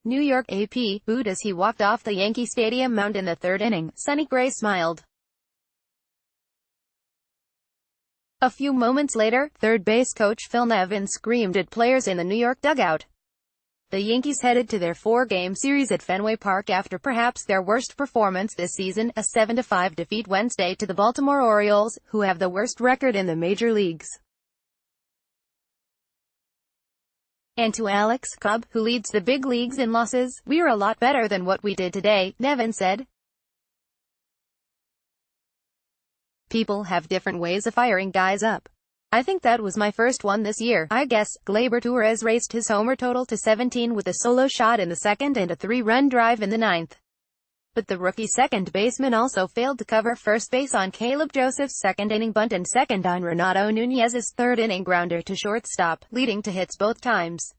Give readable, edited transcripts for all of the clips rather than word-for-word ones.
New York AP booed as he walked off the Yankee Stadium mound in the third inning. Sonny Gray smiled. A few moments later, third base coach Phil Nevin screamed at players in the New York dugout. The Yankees headed to their four-game series at Fenway Park after perhaps their worst performance this season, a 7-5 defeat Wednesday to the Baltimore Orioles, who have the worst record in the major leagues. And to Alex Cobb, who leads the big leagues in losses, "We're a lot better than what we did today," Nevin said. "People have different ways of firing guys up. I think that was my first one this year, I guess." Gleyber Torres raced his homer total to 17 with a solo shot in the second and a 3-run drive in the ninth. But the rookie second baseman also failed to cover first base on Caleb Joseph's second-inning bunt and second on Renato Nunez's third-inning grounder to shortstop, leading to hits both times.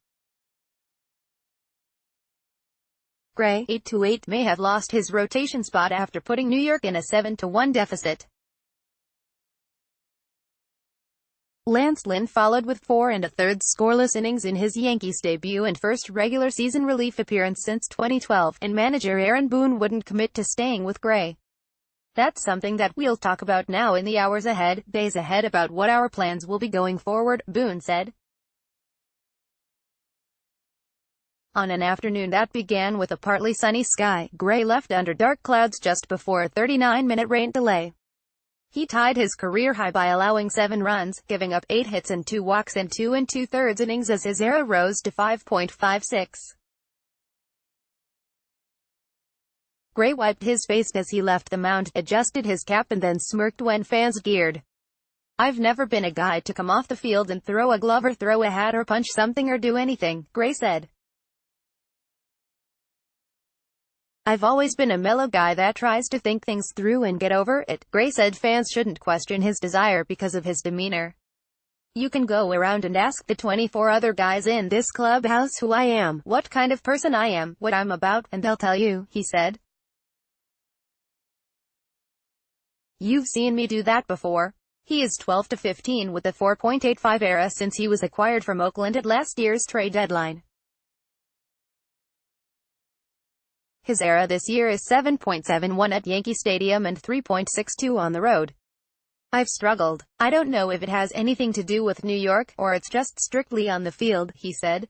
Gray, 8-8, may have lost his rotation spot after putting New York in a 7-1 deficit. Lance Lynn followed with 4 1/3 scoreless innings in his Yankees debut and first regular season relief appearance since 2012, and manager Aaron Boone wouldn't commit to staying with Gray. "That's something that we'll talk about now in the hours ahead, days ahead, about what our plans will be going forward," Boone said. On an afternoon that began with a partly sunny sky, Gray left under dark clouds just before a 39-minute rain delay. He tied his career high by allowing 7 runs, giving up 8 hits and 2 walks in 2 2/3 innings as his ERA rose to 5.56. Gray wiped his face as he left the mound, adjusted his cap and then smirked when fans geared. "I've never been a guy to come off the field and throw a glove or throw a hat or punch something or do anything," Gray said. "I've always been a mellow guy that tries to think things through and get over it." Gray said fans shouldn't question his desire because of his demeanor. "You can go around and ask the 24 other guys in this clubhouse who I am, what kind of person I am, what I'm about, and they'll tell you," he said. "You've seen me do that before." He is 12-15 with a 4.85 ERA since he was acquired from Oakland at last year's trade deadline. His ERA this year is 7.71 at Yankee Stadium and 3.62 on the road. "I've struggled. I don't know if it has anything to do with New York, or it's just strictly on the field," he said.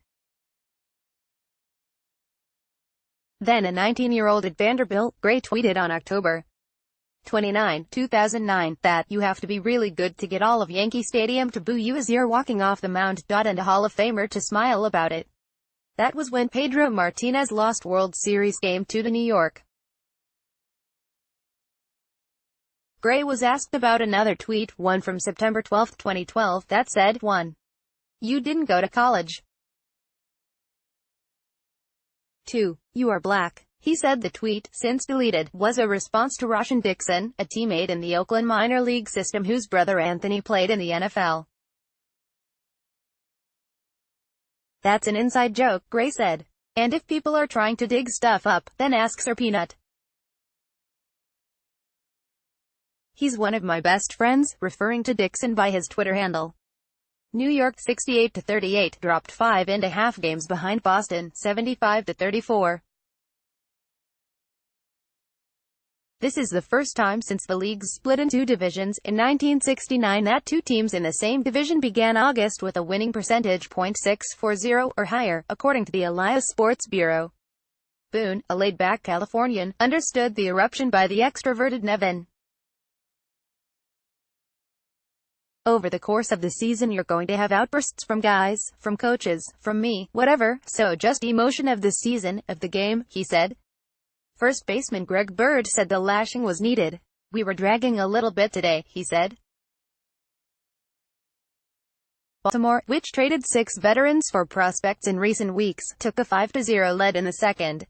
Then a 19-year-old at Vanderbilt, Gray tweeted on October 29, 2009, that "You have to be really good to get all of Yankee Stadium to boo you as you're walking off the mound, and a Hall of Famer to smile about it." That was when Pedro Martinez lost World Series Game 2 to New York. Gray was asked about another tweet, one from September 12, 2012, that said, 1. You didn't go to college. 2. You are black. He said the tweet, since deleted, was a response to Roshan Dixon, a teammate in the Oakland minor league system whose brother Anthony played in the NFL. "That's an inside joke," Gray said. "And if people are trying to dig stuff up, then ask Sir Peanut. He's one of my best friends," referring to Dixon by his Twitter handle. New York 68-38 dropped 5.5 games behind Boston, 75-34. This is the first time since the league's split in 2 divisions, in 1969, that 2 teams in the same division began August with a winning percentage .640 or higher, according to the Elias Sports Bureau. Boone, a laid-back Californian, understood the eruption by the extroverted Nevin. "Over the course of the season you're going to have outbursts from guys, from coaches, from me, whatever, so just emotion of the season, of the game," he said. First baseman Greg Bird said the lashing was needed. "We were dragging a little bit today," he said. Baltimore, which traded 6 veterans for prospects in recent weeks, took a 5-0 lead in the second.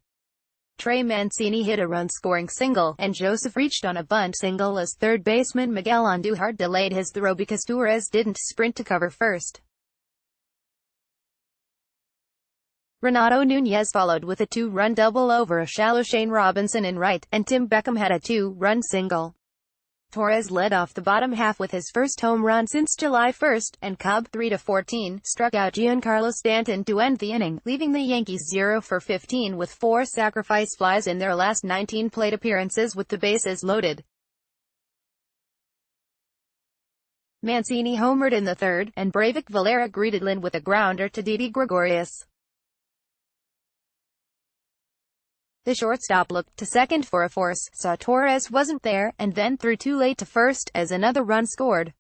Trey Mancini hit a run-scoring single, and Joseph reached on a bunt single as third baseman Miguel Andujar delayed his throw because Torres didn't sprint to cover first. Renato Nunez followed with a 2-run double over a shallow Shane Robinson in right, and Tim Beckham had a 2-run single. Torres led off the bottom half with his first home run since July 1, and Cub, 3-14, struck out Giancarlo Stanton to end the inning, leaving the Yankees 0 for 15 with 4 sacrifice flies in their last 19 plate appearances with the bases loaded. Mancini homered in the third, and Bravik Valera greeted Lynn with a grounder to Didi Gregorius. The shortstop looked to second for a force, saw Torres wasn't there, and then threw too late to first as another run scored.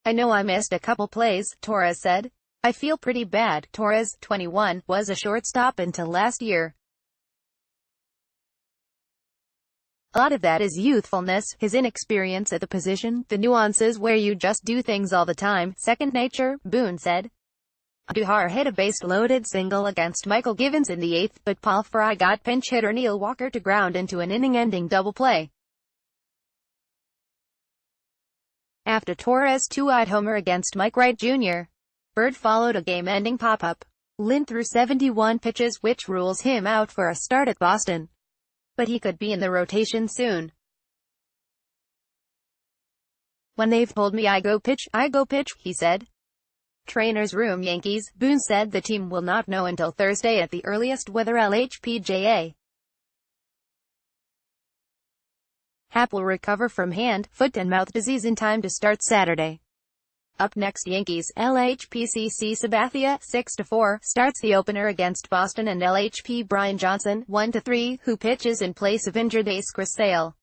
"I know I missed a couple plays," Torres said. "I feel pretty bad." Torres, 21, was a shortstop until last year. A lot of that is youthfulness, his inexperience at the position, the nuances where you just do things all the time, second nature, Boone said. Andujar hit a base-loaded single against Michael Givens in the 8th, but Paul Fry got pinch hitter Neil Walker to ground into an inning-ending double play. After Torres' two-out homer against Mike Wright Jr., Bird followed a game-ending pop-up. Lynn threw 71 pitches, which rules him out for a start at Boston. But he could be in the rotation soon. "When they've told me I go pitch, he said. Trainer's room Yankees, Boone said the team will not know until Thursday at the earliest whether LHPJA. Happ will recover from hand, foot and mouth disease in time to start Saturday. Up next, Yankees, LHPCC Sabathia, 6-4, starts the opener against Boston, and LHP Brian Johnson, 1-3, who pitches in place of injured ace Chris Sale.